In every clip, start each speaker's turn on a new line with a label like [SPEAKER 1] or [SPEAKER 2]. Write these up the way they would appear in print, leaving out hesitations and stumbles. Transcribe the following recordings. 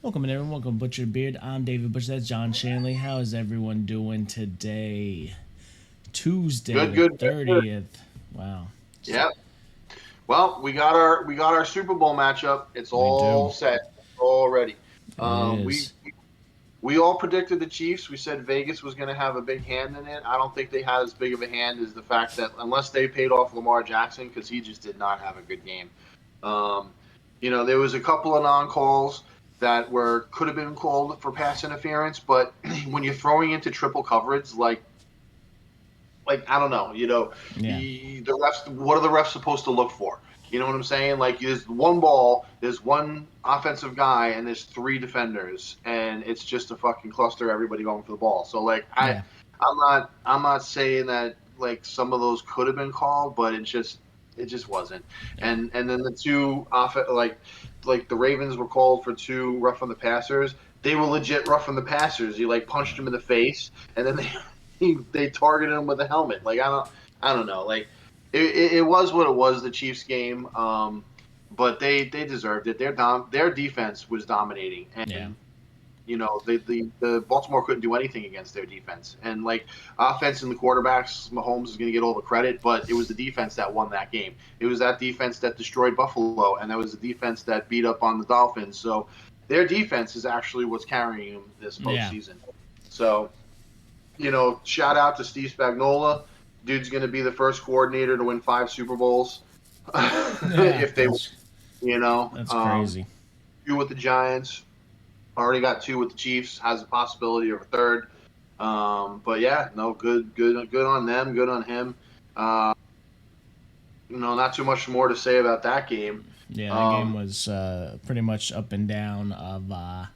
[SPEAKER 1] Welcome, everyone. Welcome, Butcher Beard. I'm David Butcher. That's John Shanley. How is everyone doing today? Tuesday,
[SPEAKER 2] Good,
[SPEAKER 1] the
[SPEAKER 2] good, good, good.
[SPEAKER 1] 30th. Wow.
[SPEAKER 2] Yeah. Well, we got our Super Bowl matchup. It's
[SPEAKER 1] We do.
[SPEAKER 2] all set, all ready.
[SPEAKER 1] It
[SPEAKER 2] We
[SPEAKER 1] is.
[SPEAKER 2] we all predicted the Chiefs. We said Vegas was going to have a big hand in it. I don't think they had as big of a hand as the fact that unless they paid off Lamar Jackson because he just did not have a good game. Um, there was a couple of non-calls that were could have been called for pass interference, but when you're throwing into triple coverage, like I don't know,
[SPEAKER 1] Yeah.
[SPEAKER 2] the refs. What are the refs supposed to look for? You know what I'm saying? Like there's one ball, there's one offensive guy, and there's three defenders, and it's just a fucking cluster. Everybody going for the ball. So like
[SPEAKER 1] Yeah.
[SPEAKER 2] I'm not saying that like some of those could have been called, but it just wasn't.
[SPEAKER 1] Yeah.
[SPEAKER 2] And then the two off like the Ravens were called for two rough on the passers. They were legit rough on the passers. You like punched
[SPEAKER 1] Yeah.
[SPEAKER 2] him in the face, and then they targeted him with a helmet. Like I don't know. Like it was what it was. The Chiefs game, but they deserved it. Their defense was dominating,
[SPEAKER 1] Yeah.
[SPEAKER 2] and the Baltimore couldn't do anything against their defense. And like offense and the quarterbacks, Mahomes is going to get all the credit, but it was the defense that won that game. It was that defense that destroyed Buffalo, and that was the defense that beat up on the Dolphins. So their defense is actually what's carrying them this
[SPEAKER 1] Yeah.
[SPEAKER 2] postseason. So shout out to Steve Spagnuolo. Dude's going to be the first coordinator to win 5 Super Bowls.
[SPEAKER 1] Yeah.
[SPEAKER 2] If they, you know,
[SPEAKER 1] That's
[SPEAKER 2] um,
[SPEAKER 1] crazy.
[SPEAKER 2] 2 with the Giants, already got 2 with the Chiefs, has a possibility of a third. But yeah, no, good on them, good on him. Uh, not too much more to say about that game.
[SPEAKER 1] Yeah, that game
[SPEAKER 2] Um,
[SPEAKER 1] was pretty much up and down of,
[SPEAKER 2] I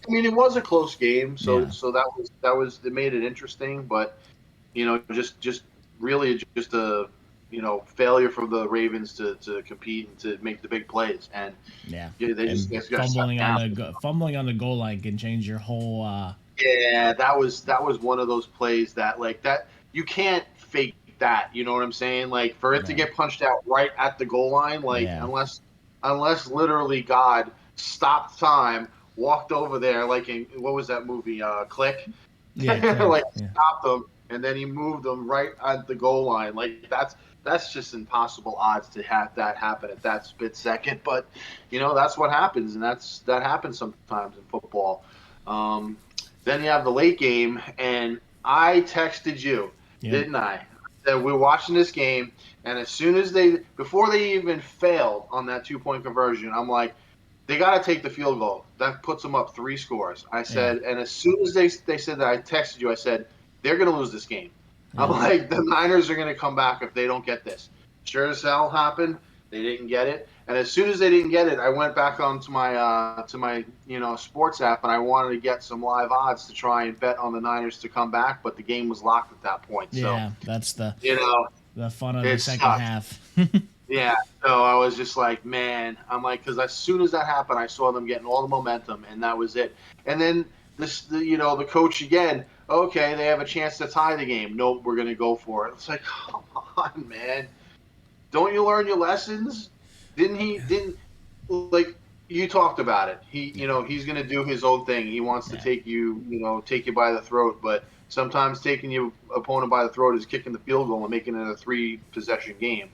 [SPEAKER 2] mean, it was a close game, so
[SPEAKER 1] yeah.
[SPEAKER 2] so that was it made it interesting, but just really just a failure for the Ravens to compete and to make the big plays, and
[SPEAKER 1] Yeah.
[SPEAKER 2] they just
[SPEAKER 1] And
[SPEAKER 2] got shut down.
[SPEAKER 1] fumbling on the goal line can change your whole,
[SPEAKER 2] Yeah, that was one of those plays that like that you can't fake that. You know what I'm saying? Like for it to
[SPEAKER 1] right.
[SPEAKER 2] get punched out right at the goal line, like
[SPEAKER 1] Yeah.
[SPEAKER 2] unless literally God stopped time, walked over there like in what was that movie? Click.
[SPEAKER 1] Yeah,
[SPEAKER 2] Like
[SPEAKER 1] click. Yeah.
[SPEAKER 2] stopped them and then he moved them right at the goal line. Like that's just impossible odds to have that happen at that split second. But that's what happens, and that happens sometimes in football. Um, then you have the late game, and I texted you,
[SPEAKER 1] Yep.
[SPEAKER 2] didn't I? That we're watching this game, and as soon as before they even failed on that 2-point conversion, I'm like, they got to take the field goal. That puts them up 3 scores. I
[SPEAKER 1] Yeah.
[SPEAKER 2] said, and as soon as they said that, I texted you. I said they're going to lose this game. I'm
[SPEAKER 1] Yep.
[SPEAKER 2] like, the Niners are going to come back if they don't get this. Sure as hell happened. They didn't get it, and as soon as they didn't get it, I went back onto my sports app, and I wanted to get some live odds to try and bet on the Niners to come back, but the game was locked at that point. So
[SPEAKER 1] Yeah. That's
[SPEAKER 2] you know,
[SPEAKER 1] the fun of the
[SPEAKER 2] it
[SPEAKER 1] second
[SPEAKER 2] sucked.
[SPEAKER 1] half.
[SPEAKER 2] Yeah, so I was just like, man, I'm like, because as soon as that happened, I saw them getting all the momentum, and that was it. And then the coach again. Okay, they have a chance to tie the game. Nope, we're gonna go for it. It's like, come on, man. Don't you learn your lessons? Didn't he? Didn't like you talked about it. He's gonna do his own thing. He wants to
[SPEAKER 1] Yeah.
[SPEAKER 2] take you by the throat, but sometimes taking your opponent by the throat is kicking the field goal and making it a 3 possession game.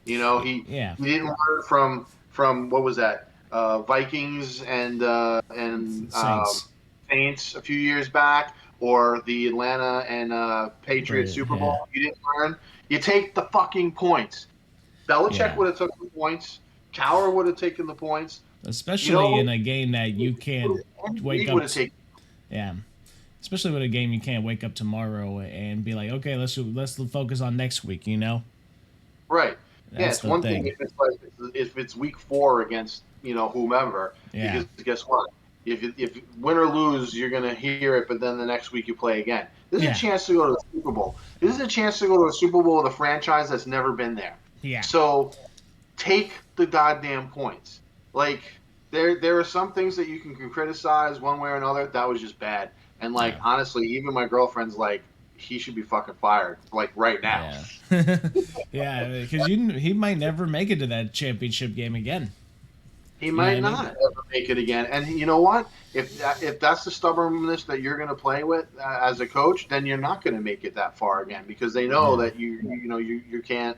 [SPEAKER 1] Yeah.
[SPEAKER 2] He didn't learn from what was that Vikings and
[SPEAKER 1] Saints.
[SPEAKER 2] Saints a few years back, or the Atlanta and Patriots Super Bowl.
[SPEAKER 1] Yeah.
[SPEAKER 2] You didn't learn. You take the fucking points. Belichick
[SPEAKER 1] Yeah.
[SPEAKER 2] would have took the points. Cowher would have taken the points. You
[SPEAKER 1] Especially in
[SPEAKER 2] know,
[SPEAKER 1] a game that you can't wake
[SPEAKER 2] Reed
[SPEAKER 1] up.
[SPEAKER 2] would have taken.
[SPEAKER 1] Yeah. Especially with a game you can't wake up tomorrow and be like, okay, let's focus on next week.
[SPEAKER 2] Right. Yeah,
[SPEAKER 1] That's
[SPEAKER 2] it's
[SPEAKER 1] the
[SPEAKER 2] one thing
[SPEAKER 1] thing.
[SPEAKER 2] if it's week 4 against whomever,
[SPEAKER 1] Yeah.
[SPEAKER 2] because guess what? If win or lose, you're gonna hear it, but then the next week you play again. This is a
[SPEAKER 1] Yeah.
[SPEAKER 2] chance to go to the Super Bowl. This is a chance to go to a Super Bowl with a franchise that's never been there.
[SPEAKER 1] Yeah.
[SPEAKER 2] So take the goddamn points. Like there are some things that you can criticize one way or another. That was just bad. And like
[SPEAKER 1] Yeah.
[SPEAKER 2] honestly, even my girlfriend's like, he should be fucking fired like right now.
[SPEAKER 1] Yeah. Yeah. Because he might never make it to that championship game again.
[SPEAKER 2] He
[SPEAKER 1] You know what
[SPEAKER 2] might
[SPEAKER 1] I mean?
[SPEAKER 2] not ever make it again. And you know what? If that's the stubbornness that you're going to play with as a coach, then you're not going to make it that far again because they know
[SPEAKER 1] Yeah.
[SPEAKER 2] that you can't,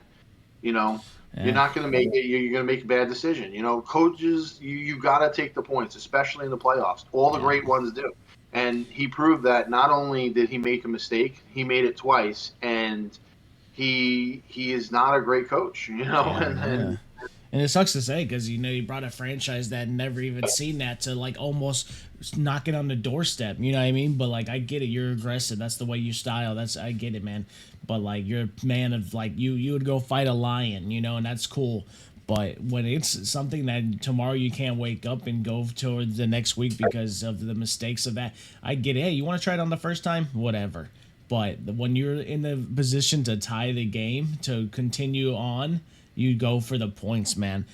[SPEAKER 2] you know, you're
[SPEAKER 1] Yeah.
[SPEAKER 2] not going to make it. You're going to make a bad decision. Coaches, you got to take the points, especially in the playoffs. All the
[SPEAKER 1] Yeah.
[SPEAKER 2] great ones do. And he proved that not only did he make a mistake, he made it twice, and he is not a great coach.
[SPEAKER 1] Yeah. Yeah.
[SPEAKER 2] And
[SPEAKER 1] And it sucks to say because you brought a franchise that never even seen that to like almost knocking on the doorstep. You know what I mean? But like I get it, you're aggressive. That's the way you style. I get it, man. But like you're a man of like you would go fight a lion, and that's cool. But when it's something that tomorrow you can't wake up and go towards the next week because of the mistakes of that, I get it. Hey, you want to try it on the first time? Whatever. But when you're in the position to tie the game to continue on, you go for the points, man.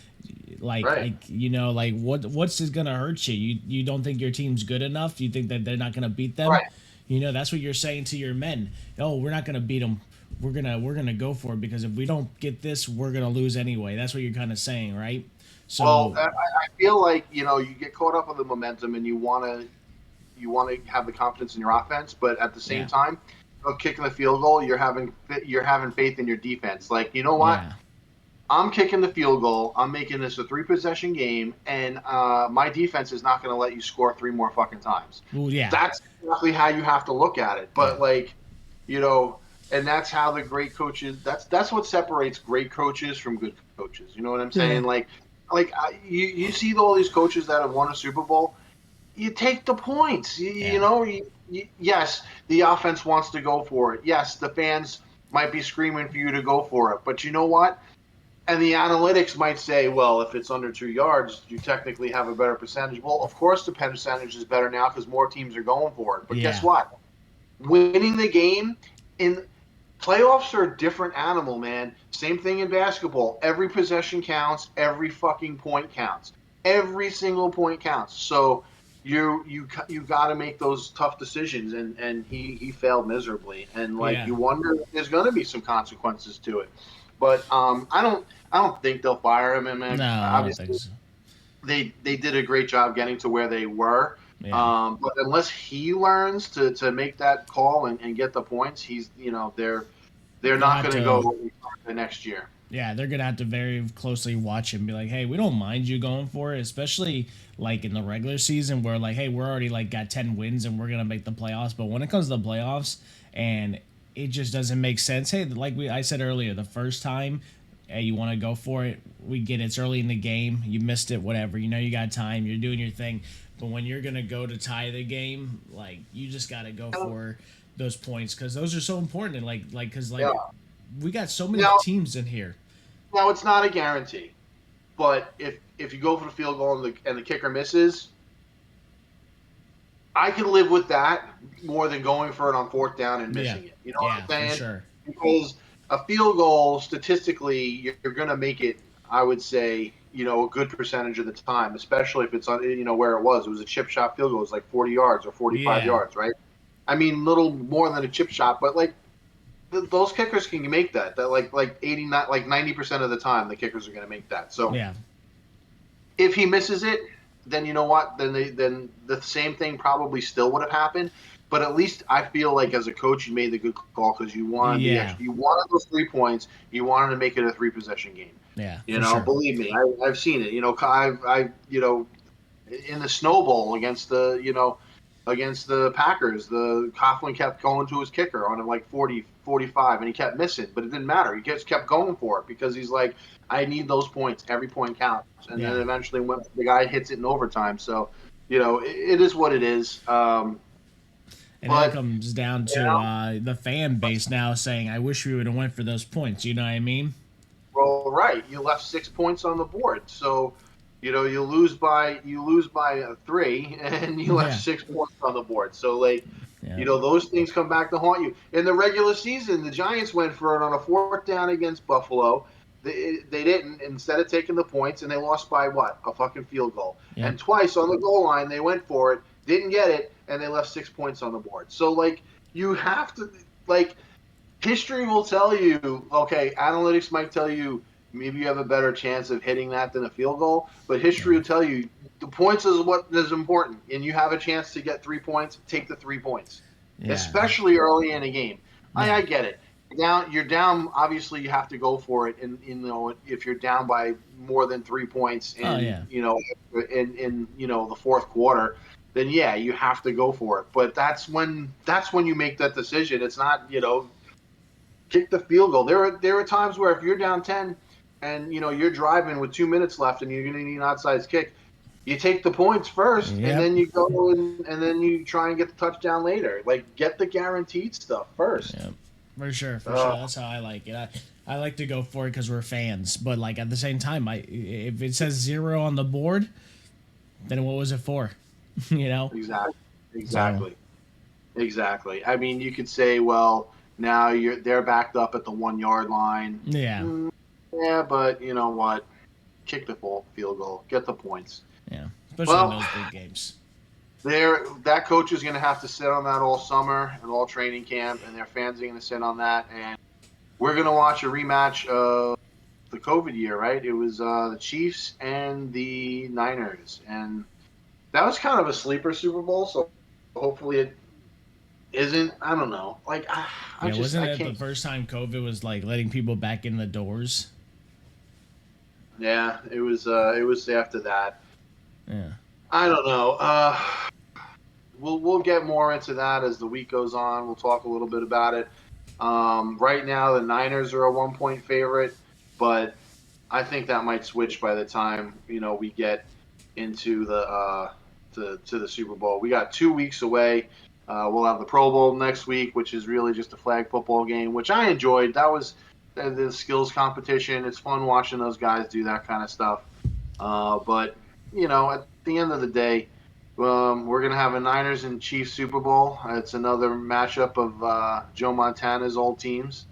[SPEAKER 1] Like
[SPEAKER 2] right,
[SPEAKER 1] I, like what's is gonna hurt you? You don't think your team's good enough? You think that they're not gonna beat them?
[SPEAKER 2] right.
[SPEAKER 1] That's what you're saying to your men. Oh, we're not gonna beat them. We're gonna go for it because if we don't get this, we're gonna lose anyway. That's what you're kind of saying, right?
[SPEAKER 2] Well,
[SPEAKER 1] So
[SPEAKER 2] I feel like you get caught up on the momentum and you want to have the confidence in your offense, but at the same
[SPEAKER 1] yeah,
[SPEAKER 2] time, kicking the field goal, you're having faith in your defense. Like, you know what?
[SPEAKER 1] yeah,
[SPEAKER 2] I'm kicking the field goal. I'm making this a 3 possession game, and my defense is not going to let you score 3 more fucking times.
[SPEAKER 1] well, yeah,
[SPEAKER 2] That's exactly how you have to look at it.
[SPEAKER 1] yeah,
[SPEAKER 2] But like, you know, and that's how the great coaches. That's what separates great coaches from good coaches. You know what I'm
[SPEAKER 1] yeah,
[SPEAKER 2] saying? You see all these coaches that have won a Super Bowl. You take the points.
[SPEAKER 1] yeah,
[SPEAKER 2] Yes, the offense wants to go for it. Yes, the fans might be screaming for you to go for it. But you know what? And the analytics might say, well, if it's under 2 yards, you technically have a better percentage. Well, of course, the percentage is better now because more teams are going for it. But guess
[SPEAKER 1] yeah,
[SPEAKER 2] what? Winning the game in playoffs are a different animal, man. Same thing in basketball. Every possession counts. Every fucking point counts. Every single point counts. So you got to make those tough decisions, and he failed miserably. And like
[SPEAKER 1] yeah.
[SPEAKER 2] you wonder if there's going to be some consequences to it. But I don't think they'll fire him. And
[SPEAKER 1] No,
[SPEAKER 2] man,
[SPEAKER 1] I don't think
[SPEAKER 2] obviously
[SPEAKER 1] so.
[SPEAKER 2] they did a great job getting to where they were.
[SPEAKER 1] Yeah,
[SPEAKER 2] But unless he learns to make that call and get the points, they're
[SPEAKER 1] they'll
[SPEAKER 2] not
[SPEAKER 1] have
[SPEAKER 2] going to
[SPEAKER 1] to.
[SPEAKER 2] go the next year.
[SPEAKER 1] Yeah, they're gonna have to very closely watch and be like, hey, we don't mind you going for it, especially like in the regular season where like, hey, we're already like got 10 wins and we're gonna make the playoffs. But when it comes to the playoffs and it just doesn't make sense. Hey, like I said earlier, the first time, hey, you want to go for it. We get it. It's early in the game. You missed it. Whatever. You got time. You're doing your thing. But when you're gonna go to tie the game, like you just gotta go for those points because those are so important. And because
[SPEAKER 2] Yeah.
[SPEAKER 1] we got so many
[SPEAKER 2] Now,
[SPEAKER 1] teams in here.
[SPEAKER 2] now it's not a guarantee, but if you go for the field goal and the kicker misses, I can live with that more than going for it on fourth down and
[SPEAKER 1] Yeah,
[SPEAKER 2] missing it. You know what
[SPEAKER 1] yeah,
[SPEAKER 2] I'm
[SPEAKER 1] for
[SPEAKER 2] saying?
[SPEAKER 1] sure.
[SPEAKER 2] Because a field goal, statistically, you're going to make it, I would say, a good percentage of the time, especially if it's on, where it was. It was a chip shot field goal. It was like 40 yards or 45
[SPEAKER 1] Yeah,
[SPEAKER 2] yards, right? I mean, little more than a chip shot, but like those kickers can make that. That like 89, like 90% of the time, the kickers are going to make that. So
[SPEAKER 1] yeah,
[SPEAKER 2] if he misses it, then you know what? Then the same thing probably still would have happened. But at least I feel like as a coach, you made the good call because you wanted the
[SPEAKER 1] yeah,
[SPEAKER 2] extra. You wanted those 3 points. You wanted to make it a 3 possession game.
[SPEAKER 1] yeah, for sure.
[SPEAKER 2] Believe me, I've seen it. I've in the snowball against the Packers, the Coughlin kept going to his kicker on him like 40, 45, and he kept missing, but it didn't matter. He just kept going for it because he's like, I need those points. Every point counts. And then
[SPEAKER 1] Yeah,
[SPEAKER 2] eventually when the guy hits it in overtime. So, it is what it is.
[SPEAKER 1] and then it
[SPEAKER 2] But,
[SPEAKER 1] comes down
[SPEAKER 2] you
[SPEAKER 1] to
[SPEAKER 2] know,
[SPEAKER 1] the fan base now saying, "I wish we would have went for those points." You know what I mean?
[SPEAKER 2] well, right. You left 6 points on the board. So, you lose by 3 and you left
[SPEAKER 1] Yeah,
[SPEAKER 2] 6 points on the board. So like,
[SPEAKER 1] yeah,
[SPEAKER 2] those things come back to haunt you. In the regular season, the Giants went for it on a fourth down against Buffalo. They didn't. Instead of taking the points, and they lost by what? A fucking field goal.
[SPEAKER 1] yep,
[SPEAKER 2] And twice on the goal line, they went for it, didn't get it, and they left 6 points on the board. So like, you have to like history will tell you. Okay, analytics might tell you maybe you have a better chance of hitting that than a field goal. But history will tell you the points is what is important, and you have a chance to get 3 points. Take the 3 points,
[SPEAKER 1] Yeah.
[SPEAKER 2] especially early in a game.
[SPEAKER 1] Yeah.
[SPEAKER 2] I get it. You're down. Obviously, you have to go for it. And if you're down by more than 3 points
[SPEAKER 1] Oh
[SPEAKER 2] in
[SPEAKER 1] yeah.
[SPEAKER 2] the fourth quarter, then yeah, you have to go for it. But that's when you make that decision. It's not kick the field goal. There are times where if you're down 10 and you're driving with 2 minutes left and you're going to need an outside kick, you take the points first and
[SPEAKER 1] Yep.
[SPEAKER 2] then you go and then you try and get the touchdown later. Like get the guaranteed stuff first.
[SPEAKER 1] Yep. For sure. For sure. That's how I like it. I like to go for it because we're fans, but like at the same time, if it says 0 on the board, then what was it for? you know.
[SPEAKER 2] Exactly.
[SPEAKER 1] So
[SPEAKER 2] Exactly. Exactly. I mean, you could say, well, now they're backed up at the 1 yard line.
[SPEAKER 1] yeah.
[SPEAKER 2] Yeah, but you know what? Kick the field goal, get the points.
[SPEAKER 1] Yeah. Especially in
[SPEAKER 2] Well,
[SPEAKER 1] those big games.
[SPEAKER 2] that coach is going to have to sit on that all summer and all training camp, and their fans are going to sit on that. And we're going to watch a rematch of the COVID year, right? It was the Chiefs and the Niners, and that was kind of a sleeper Super Bowl. So hopefully it isn't. I don't know. Like
[SPEAKER 1] Yeah, wasn't
[SPEAKER 2] I
[SPEAKER 1] it the
[SPEAKER 2] can't.
[SPEAKER 1] first time COVID was like letting people back in the doors?
[SPEAKER 2] Yeah, it was. It was after that.
[SPEAKER 1] Yeah.
[SPEAKER 2] I don't know. We'll get more into that as the week goes on. We'll talk a little bit about it. Right now, the Niners are a 1 point favorite, but I think that might switch by the time we get into the to the Super Bowl. We got 2 weeks away. We'll have the Pro Bowl next week, which is really just a flag football game, which I enjoyed. That was the skills competition. It's fun watching those guys do that kind of stuff. But at the end of the day, we're going to have a Niners and Chiefs Super Bowl. It's another matchup of Joe Montana's old teams.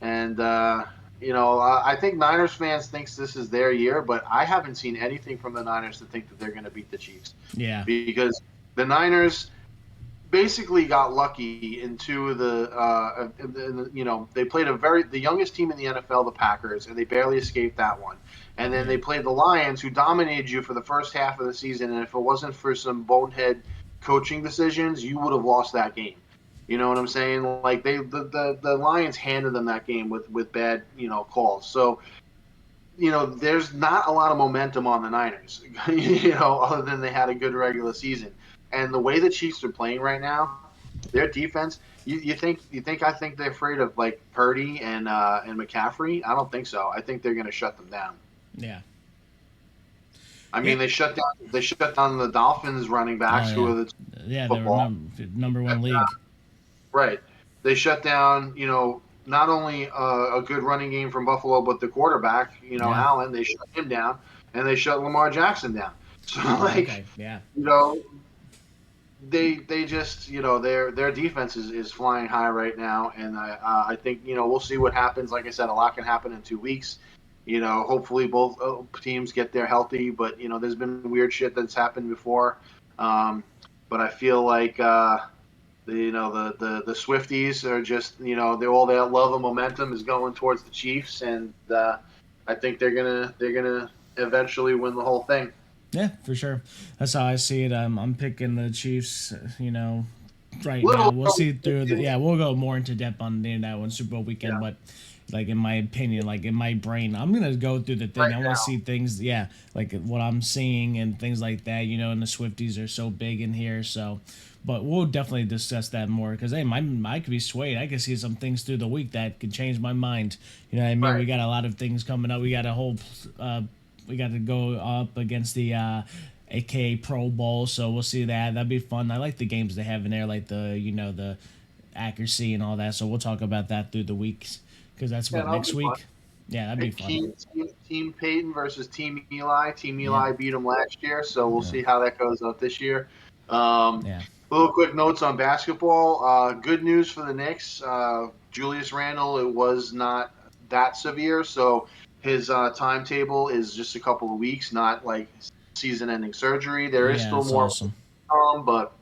[SPEAKER 2] And, I think Niners fans thinks this is their year, but I haven't seen anything from the Niners to think that they're going to beat the Chiefs.
[SPEAKER 1] Yeah.
[SPEAKER 2] Because the Niners basically got lucky in two of they played the youngest team in the NFL, the Packers, and they barely escaped that one. And then they played the Lions, who dominated you for the first half of the season. And if it wasn't for some bonehead coaching decisions, you would have lost that game. You know what I'm saying? Like the Lions handed them that game with bad calls. So there's not a lot of momentum on the Niners. Other than they had a good regular season. And the way the Chiefs are playing right now, their defense. You think I think they're afraid of like Purdy and McCaffrey? I don't think so. I think they're going to shut them down.
[SPEAKER 1] Yeah.
[SPEAKER 2] I mean, they shut down the Dolphins running backs,
[SPEAKER 1] Oh
[SPEAKER 2] who
[SPEAKER 1] yeah.
[SPEAKER 2] are the
[SPEAKER 1] Yeah, they were
[SPEAKER 2] football.
[SPEAKER 1] number one league.
[SPEAKER 2] Right. They shut down, not only a good running game from Buffalo, but the quarterback,
[SPEAKER 1] Yeah.
[SPEAKER 2] Allen. They shut him down, and they shut Lamar Jackson down. So
[SPEAKER 1] Oh,
[SPEAKER 2] like,
[SPEAKER 1] okay. Yeah.
[SPEAKER 2] they just their defense is flying high right now, and I think we'll see what happens. Like I said, a lot can happen in 2 weeks. Hopefully both teams get there healthy, but there's been weird shit that's happened before. But I feel like the Swifties are just they're all that love of momentum is going towards the Chiefs, and I think they're gonna eventually win the whole thing.
[SPEAKER 1] Yeah, for sure. That's how I see it. I'm picking the Chiefs. Right now.
[SPEAKER 2] Little,
[SPEAKER 1] We'll see through the. Yeah, we'll go more into depth on that one Super Bowl weekend,
[SPEAKER 2] yeah,
[SPEAKER 1] but like in my opinion, like in my brain, I'm gonna go through the thing.
[SPEAKER 2] right
[SPEAKER 1] I want
[SPEAKER 2] now.
[SPEAKER 1] to see things. Yeah, like what I'm seeing and things like that. And the Swifties are so big in here, so. But we'll definitely discuss that more because hey, I could be swayed. I could see some things through the week that could change my mind. You know what I mean? We
[SPEAKER 2] Right.
[SPEAKER 1] got a lot of things coming up. We got a whole. We got to go up against the aka Pro Bowl, so we'll see that. That'd be fun. I like the games they have in there, like the accuracy and all that. So we'll talk about that through the weeks because that's
[SPEAKER 2] Yeah,
[SPEAKER 1] what
[SPEAKER 2] that'll
[SPEAKER 1] next
[SPEAKER 2] be fun.
[SPEAKER 1] week. Yeah, that'd be
[SPEAKER 2] And
[SPEAKER 1] fun.
[SPEAKER 2] Team Peyton versus Team Eli. Team
[SPEAKER 1] Yep.
[SPEAKER 2] Eli beat them last year, so we'll
[SPEAKER 1] Yeah.
[SPEAKER 2] see how that goes out this year. Um,
[SPEAKER 1] Yeah.
[SPEAKER 2] Little quick notes on basketball. Good news for the Knicks. Julius Randle, it was not that severe, so his timetable is just a couple of weeks, not like season-ending surgery. There is
[SPEAKER 1] Yeah,
[SPEAKER 2] still
[SPEAKER 1] that's
[SPEAKER 2] more,
[SPEAKER 1] awesome.
[SPEAKER 2] but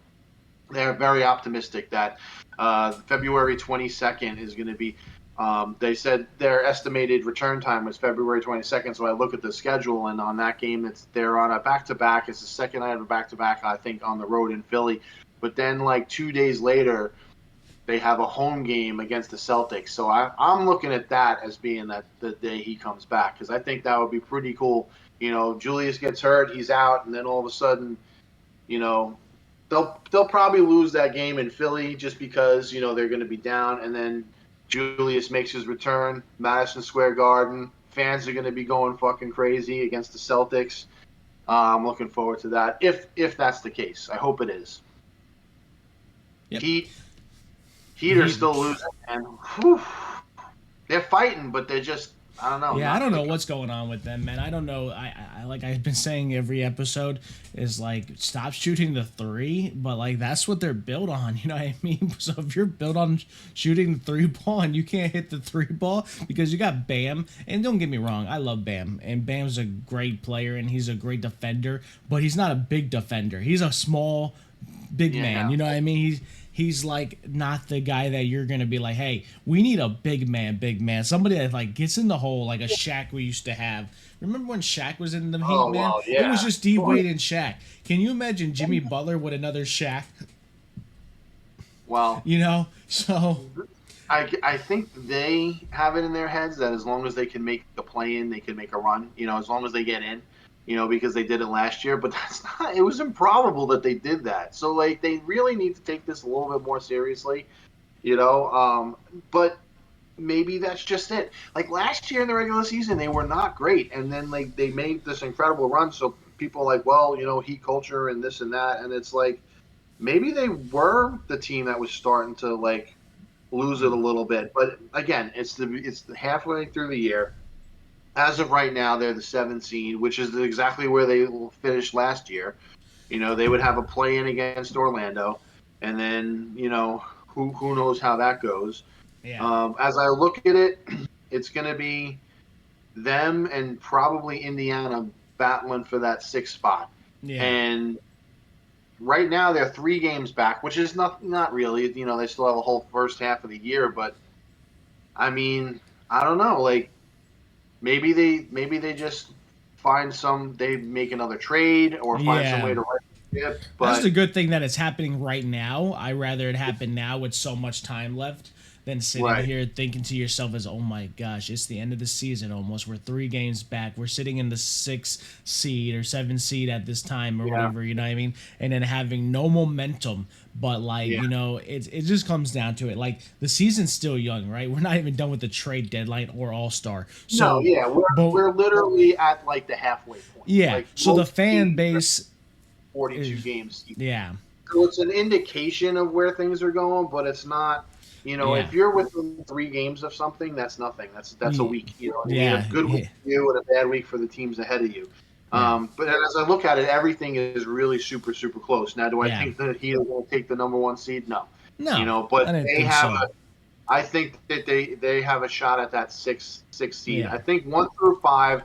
[SPEAKER 2] they're very optimistic that February 22nd is going to be. They said their estimated return time was February 22nd. So I look at the schedule, and on that game, they're on a back-to-back. It's the second night of a back-to-back, I think, on the road in Philly. But then, like 2 days later, they have a home game against the Celtics. So I'm looking at that as being that the day he comes back, because I think that would be pretty cool. Julius gets hurt, he's out, and then all of a sudden, you know, they'll probably lose that game in Philly just because they're going to be down, and then Julius makes his return, Madison Square Garden. Fans are going to be going fucking crazy against the Celtics. I'm looking forward to that. If that's the case, I hope it is.
[SPEAKER 1] Yep.
[SPEAKER 2] Heat are still losing, and whew, they're fighting, but they're just, I don't know.
[SPEAKER 1] Yeah, I don't know what's going on with them, man. I don't know. I like I've been saying every episode is like stop shooting the three, but like that's what they're built on. You know what I mean? So if you're built on shooting the three ball and you can't hit the three ball because you got Bam, and don't get me wrong, I love Bam, and Bam's a great player and he's a great defender, but he's not a big defender. He's a small, big man. You know what I mean? He's like not the guy that you're gonna be like, hey, we need a big man, somebody that like gets in the hole like a Shaq we used to have. Remember when Shaq was in the Heat, man?
[SPEAKER 2] Well, yeah.
[SPEAKER 1] It was just D Wade and Shaq. Can you imagine Jimmy Butler with another Shaq?
[SPEAKER 2] Well,
[SPEAKER 1] so
[SPEAKER 2] I think they have it in their heads that as long as they can make a play in, they can make a run. As long as they get in. Because they did it last year, but that's not. It was improbable that they did that. So like, they really need to take this a little bit more seriously, But maybe that's just it. Like last year in the regular season, they were not great, and then like they made this incredible run. So people are like, well, Heat culture and this and that, and it's like maybe they were the team that was starting to like lose it a little bit. But again, it's the halfway through the year. As of right now, they're the 7th seed, which is exactly where they finished last year. They would have a play-in against Orlando, and then who knows how that goes.
[SPEAKER 1] yeah,
[SPEAKER 2] As I look at it, it's going to be them and probably Indiana battling for that 6th spot.
[SPEAKER 1] yeah,
[SPEAKER 2] And right now they're 3 games back, which is not really. They still have a whole first half of the year, but I mean, I don't know, like. Maybe they just they make another trade or find some way
[SPEAKER 1] yeah.
[SPEAKER 2] to right the ship.
[SPEAKER 1] That's
[SPEAKER 2] But
[SPEAKER 1] the good thing that it's happening right now. I rather it happen now with so much time left than sitting
[SPEAKER 2] right,
[SPEAKER 1] here thinking to yourself as, oh my gosh, it's the end of the season almost. We're 3 games back. We're sitting in the 6th seed or 7th seed at this time or
[SPEAKER 2] yeah,
[SPEAKER 1] whatever, you know what I mean? And then having no momentum. But like,
[SPEAKER 2] yeah.
[SPEAKER 1] it just comes down to it. Like the season's still young, right? We're not even done with the trade deadline or all-star.
[SPEAKER 2] No,
[SPEAKER 1] So
[SPEAKER 2] yeah,
[SPEAKER 1] but
[SPEAKER 2] we're literally at like the halfway point.
[SPEAKER 1] yeah,
[SPEAKER 2] Like
[SPEAKER 1] so the
[SPEAKER 2] most
[SPEAKER 1] fan
[SPEAKER 2] teams are
[SPEAKER 1] base
[SPEAKER 2] 42
[SPEAKER 1] is
[SPEAKER 2] games.
[SPEAKER 1] yeah.
[SPEAKER 2] So it's an indication of where things are going, but it's not.
[SPEAKER 1] Yeah.
[SPEAKER 2] If you're within 3 games of something, that's nothing. That's a week. You know what I mean? A
[SPEAKER 1] Yeah.
[SPEAKER 2] good week for you and a bad week for the teams ahead of you.
[SPEAKER 1] Yeah.
[SPEAKER 2] But as I look at it, everything is really super, super close. Now, do I
[SPEAKER 1] Yeah.
[SPEAKER 2] think that he will take the number 1 seed? No.
[SPEAKER 1] No,
[SPEAKER 2] But
[SPEAKER 1] I didn't
[SPEAKER 2] they
[SPEAKER 1] think
[SPEAKER 2] have.
[SPEAKER 1] so.
[SPEAKER 2] I think that they have a shot at that six seed.
[SPEAKER 1] Yeah.
[SPEAKER 2] I think 1 through 5.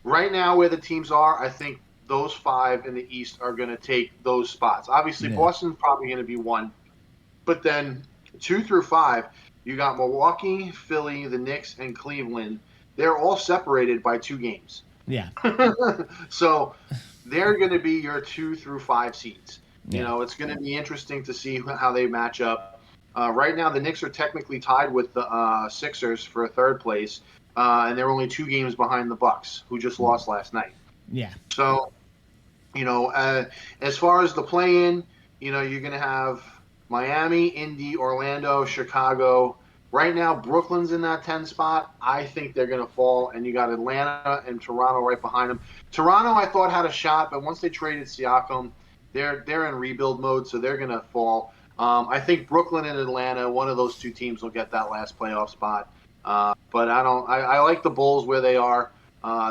[SPEAKER 2] Right now, where the teams are, I think those 5 in the East are going to take those spots. Obviously,
[SPEAKER 1] Yeah.
[SPEAKER 2] Boston's probably going to be 1, but then 2 through 5, you got Milwaukee, Philly, the Knicks, and Cleveland. They're all separated by 2 games.
[SPEAKER 1] Yeah.
[SPEAKER 2] So they're going to be your 2 through 5 seeds.
[SPEAKER 1] Yeah.
[SPEAKER 2] It's going to be interesting to see how they match up. Right now, the Knicks are technically tied with the Sixers for 3rd place, and they're only 2 games behind the Bucks, who just lost last night.
[SPEAKER 1] Yeah.
[SPEAKER 2] So, as far as the play-in, you're going to have Miami, Indy, Orlando, Chicago. Right now, Brooklyn's in that 10 spot. I think they're going to fall, and you got Atlanta and Toronto right behind them. Toronto, I thought, had a shot, but once they traded Siakam, they're in rebuild mode, so they're going to fall. I think Brooklyn and Atlanta, one of those 2 teams will get that last playoff spot. But I like the Bulls where they are.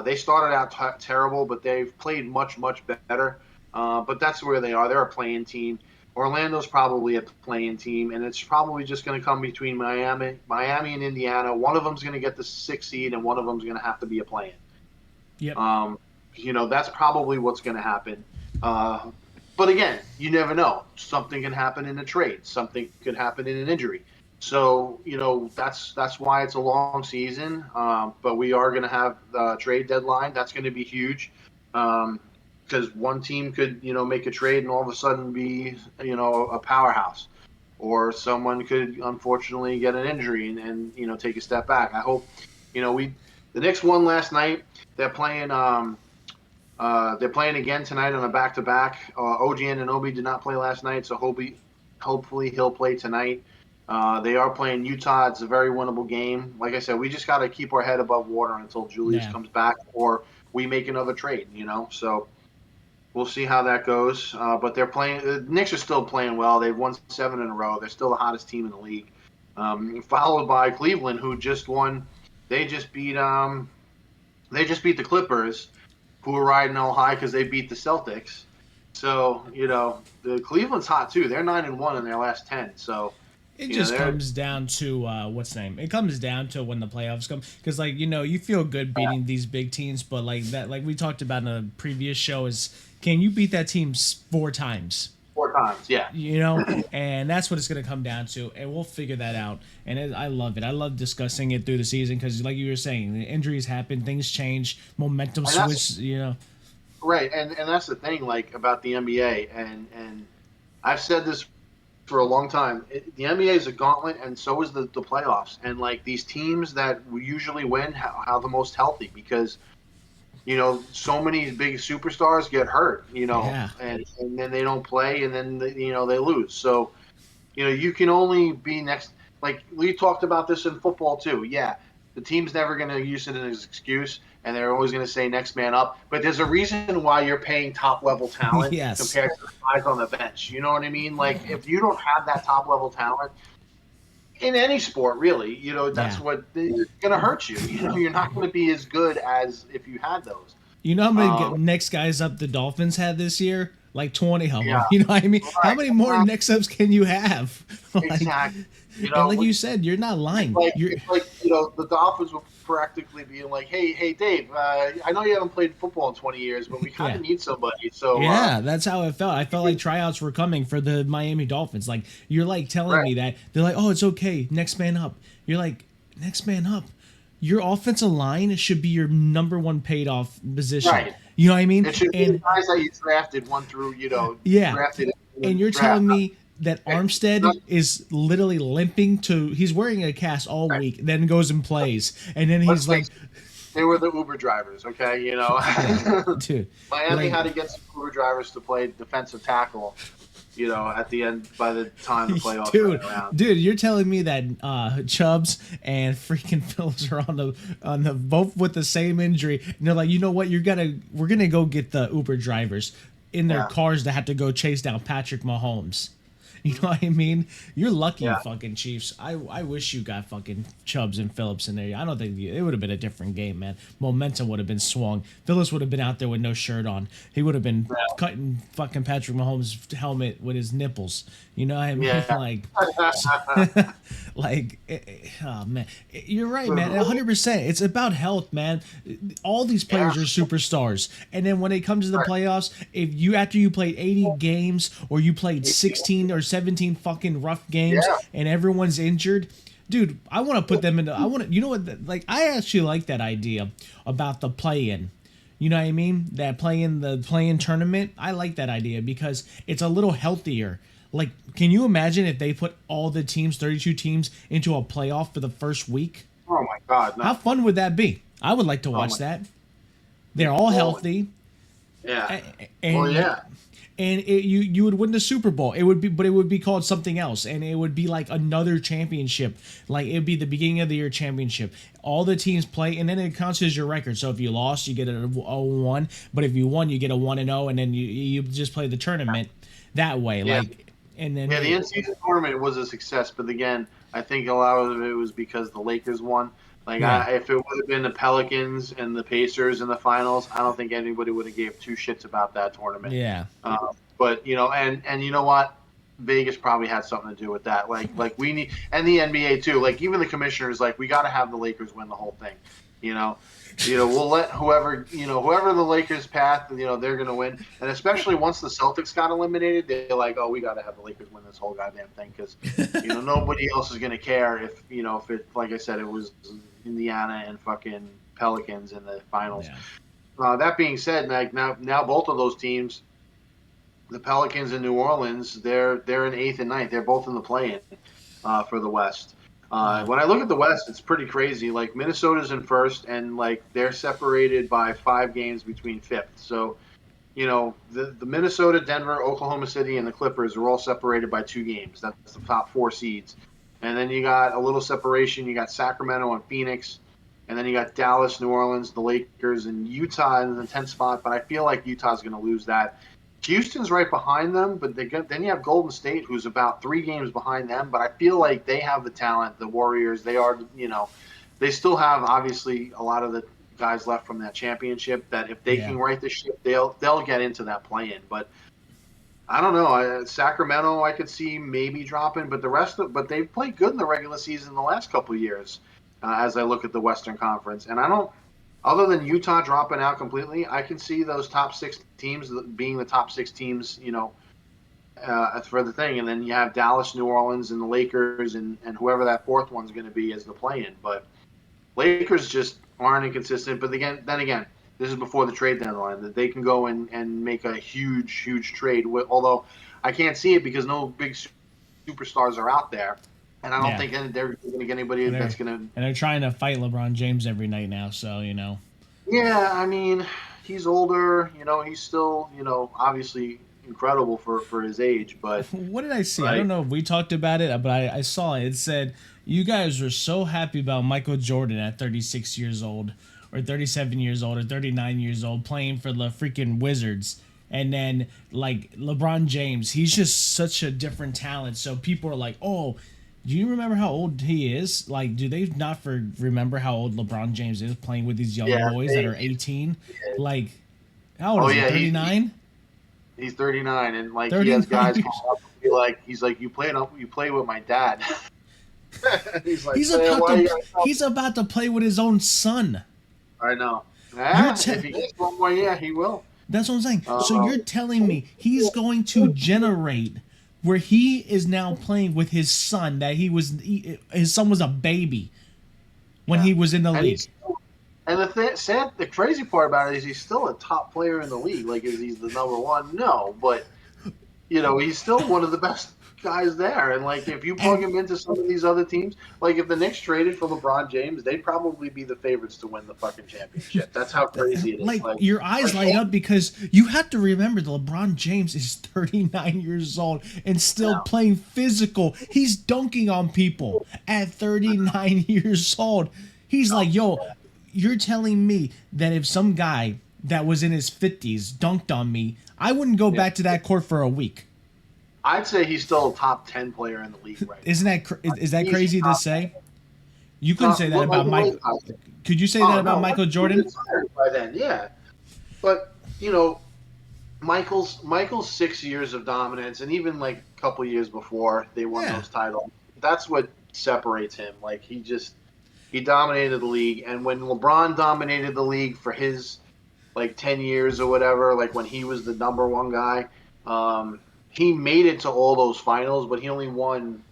[SPEAKER 2] They started out terrible, but they've played much, much better. But that's where they are. They're a play-in team. Orlando's probably a play-in team, and it's probably just going to come between Miami and Indiana. One of them's going to get the 6th seed, and one of them's going to have to be a play-in.
[SPEAKER 1] Yep.
[SPEAKER 2] That's probably what's going to happen. But again, you never know. Something can happen in a trade. Something could happen in an injury. So that's why it's a long season. But we are going to have the trade deadline. That's going to be huge, because one team could make a trade and all of a sudden be a powerhouse, or someone could unfortunately get an injury and take a step back. I hope we the Knicks won last night. They're playing. They're playing again tonight on a back-to-back. OG Anunoby did not play last night, so hopefully he'll play tonight. They are playing Utah. It's a very winnable game. Like I said, we just got to keep our head above water until Julius
[SPEAKER 1] Yeah.
[SPEAKER 2] comes back or we make another trade, So we'll see how that goes. But they're playing. The Knicks are still playing well. They've won 7 in a row. They're still the hottest team in the league. Followed by Cleveland, who just won. They just beat the Clippers, who are riding all high because they beat the Celtics. So the Cleveland's hot too. They're 9-1 in their last 10. So
[SPEAKER 1] It just comes down to what's the name. It comes down to when the playoffs come, because you feel good beating these big teams, but like we talked about in a previous show, is can you beat that team 4 times?
[SPEAKER 2] 4 times, yeah.
[SPEAKER 1] And that's what it's going to come down to, and we'll figure that out. And I love it. I love discussing it through the season because, like you were saying, the injuries happen, things change, momentum switch.
[SPEAKER 2] Right, and that's the thing, like about the NBA, and I've said this for a long time. The NBA is a gauntlet, and so is the playoffs. And like these teams that usually win are the most healthy because so many big superstars get hurt,
[SPEAKER 1] Yeah.
[SPEAKER 2] and then they don't play, and then they lose. So you can only be next. Like we talked about this in football too. Yeah, the team's never going to use it as an excuse, and they're always going to say next man up. But there's a reason why you're paying top level talent
[SPEAKER 1] Yes.
[SPEAKER 2] compared to the guys on the bench. You know what I mean? Like if you don't have that top level talent in any sport, really, that's
[SPEAKER 1] Yeah.
[SPEAKER 2] what is going to hurt you. You're not going to be as good as if you had those.
[SPEAKER 1] You know how many next guys up the Dolphins had this year? Like 20 of them.
[SPEAKER 2] Yeah,
[SPEAKER 1] You know what I mean?
[SPEAKER 2] right.
[SPEAKER 1] How many more next ups can you have?
[SPEAKER 2] Exactly.
[SPEAKER 1] And like you said, you're not lying.
[SPEAKER 2] It's like the Dolphins were practically being like, hey Dave, I know you haven't played football in 20 years, but we kind of need somebody. So
[SPEAKER 1] yeah, that's how it felt. I felt like tryouts were coming for the Miami Dolphins. Like you're like telling me that they're like, oh, it's okay, next man up. You're like, next man up. Your offensive line should be your number one paid off position.
[SPEAKER 2] Right.
[SPEAKER 1] You know what I mean?
[SPEAKER 2] It should be the guys that you drafted 1 through, drafted.
[SPEAKER 1] And you're telling me that Armstead is literally limping he's wearing a cast all week, then goes and plays, and then he's like,
[SPEAKER 2] they were the Uber drivers, okay?
[SPEAKER 1] Dude,
[SPEAKER 2] Miami had to get some Uber drivers to play defensive tackle, at the end by the time the playoffs came around.
[SPEAKER 1] Dude, you're telling me that Chubbs and freaking Phillips are on the both with the same injury, and they're like, you know what? We're gonna go get the Uber drivers in their cars that have to go chase down Patrick Mahomes. You know what I mean? You're lucky, fucking Chiefs. I wish you got fucking Chubbs and Phillips in there. I don't think it would have been a different game, man. Momentum would have been swung. Phillips would have been out there with no shirt on. He would have been cutting fucking Patrick Mahomes' helmet with his nipples. You know what I mean?
[SPEAKER 2] Yeah.
[SPEAKER 1] Oh man, you're right, man. 100%. It's about health, man. All these players are superstars, and then when it comes to the playoffs, if you after you played 80 games or you played 16 or 17 fucking rough games and everyone's injured, dude, I want to put them into. You know what? Like I actually like that idea about the play-in. You know what I mean? That play-in tournament. I like that idea because it's a little healthier. Like, can you imagine if they put all the teams, 32 teams, into a playoff for the first week?
[SPEAKER 2] Oh my God! No.
[SPEAKER 1] How fun would that be? I would like to watch that. They're all healthy.
[SPEAKER 2] Yeah.
[SPEAKER 1] And, And you would win the Super Bowl. It would be called something else, and it would be like another championship. Like it'd be the beginning of the year championship. All the teams play, and then it counts as your record. So if you lost, you get a 0-1. But if you won, you get a 1-0, and then you just play the tournament that way.
[SPEAKER 2] Yeah.
[SPEAKER 1] Like. And then
[SPEAKER 2] the in-season tournament was a success, but again, I think a lot of it was because the Lakers won. Like, if it would have been the Pelicans and the Pacers in the finals, I don't think anybody would have gave 2 shits about that tournament.
[SPEAKER 1] Yeah.
[SPEAKER 2] But and you know what, Vegas probably had something to do with that. Like we need, and the NBA too. Like even the commissioners, like we got to have the Lakers win the whole thing. We'll let whoever the Lakers path, they're gonna win. And especially once the Celtics got eliminated, they're like, oh, we got to have the Lakers win this whole goddamn thing because nobody else is gonna care if it, like I said, it was Indiana and fucking Pelicans in the finals.
[SPEAKER 1] Yeah.
[SPEAKER 2] That being said, like now both of those teams, the Pelicans and New Orleans, they're in eighth and ninth. They're both in the play-in for the West.
[SPEAKER 1] Wow.
[SPEAKER 2] When I look at the West, it's pretty crazy. Like Minnesota's in first, and like they're separated by 5 games between fifth. So, the Minnesota, Denver, Oklahoma City, and the Clippers are all separated by 2 games. That's the top 4 seeds. And then you got a little separation. You got Sacramento and Phoenix, and then you got Dallas, New Orleans, the Lakers, and Utah in the 10th spot. But I feel like Utah's going to lose that. Houston's right behind them, but then you have Golden State, who's about 3 games behind them. But I feel like they have the talent. The Warriors, they still have obviously a lot of the guys left from that championship. That if they can right the ship, they'll get into that play-in. But I don't know. Sacramento, I could see maybe dropping, but but they've played good in the regular season the last couple of years. As I look at the Western Conference, and I don't. Other than Utah dropping out completely, I can see those top 6 teams being the top 6 teams, for the thing. And then you have Dallas, New Orleans, and the Lakers, and whoever that 4th one's going to be as the play-in. But Lakers just aren't inconsistent. But then again, this is before the trade deadline, that they can go and make a huge, huge trade. Although I can't see it because no big superstars are out there. And I don't think they're going to get anybody that's going to.
[SPEAKER 1] And they're trying to fight LeBron James every night now, so
[SPEAKER 2] Yeah, I mean, he's older. He's still, obviously incredible for his age. But
[SPEAKER 1] what did I see? I don't know if we talked about it, but I saw it. It said you guys were so happy about Michael Jordan at 36 years old, or 37 years old, or 39 years old, playing for the freaking Wizards. And then, like, LeBron James, he's just such a different talent. So people are like, oh, do you remember how old he is? Like, do they not remember how old LeBron James is playing with these young boys that are 18? Yeah. Like, how old is he? 39?
[SPEAKER 2] He's 39, and like 39 he has guys come up and be like, he's like, you play with my dad.
[SPEAKER 1] He's like, he's about to play with his own son.
[SPEAKER 2] I know. If he gets one more year, he will.
[SPEAKER 1] That's what I'm saying. So you're telling me he's going to generate where he is now playing with his son, that his son was a baby when he was in the league.
[SPEAKER 2] And the crazy part about it is he's still a top player in the league. Like, is he the number one? No, but he's still one of the best guys there. And like, if you plug him into some of these other teams, like if the Knicks traded for LeBron James, they'd probably be the favorites to win the fucking championship. That's how crazy it is.
[SPEAKER 1] Like your eyes light up because you have to remember that LeBron James is 39 years old and still playing physical. He's dunking on people at 39 years old. He's like, yo, you're telling me that if some guy that was in his 50s dunked on me, I wouldn't go back to that court for a week.
[SPEAKER 2] I'd say he's still a top 10 player in the league right now.
[SPEAKER 1] Is that crazy to say? You couldn't say that about Mike. Could you say that about Michael Jordan?
[SPEAKER 2] By then, yeah. But Michael's 6 years of dominance, and even like a couple years before they won those titles, that's what separates him. Like he dominated the league, and when LeBron dominated the league for his like 10 years or whatever, like when he was the number one guy. He made it to all those finals, but he only won.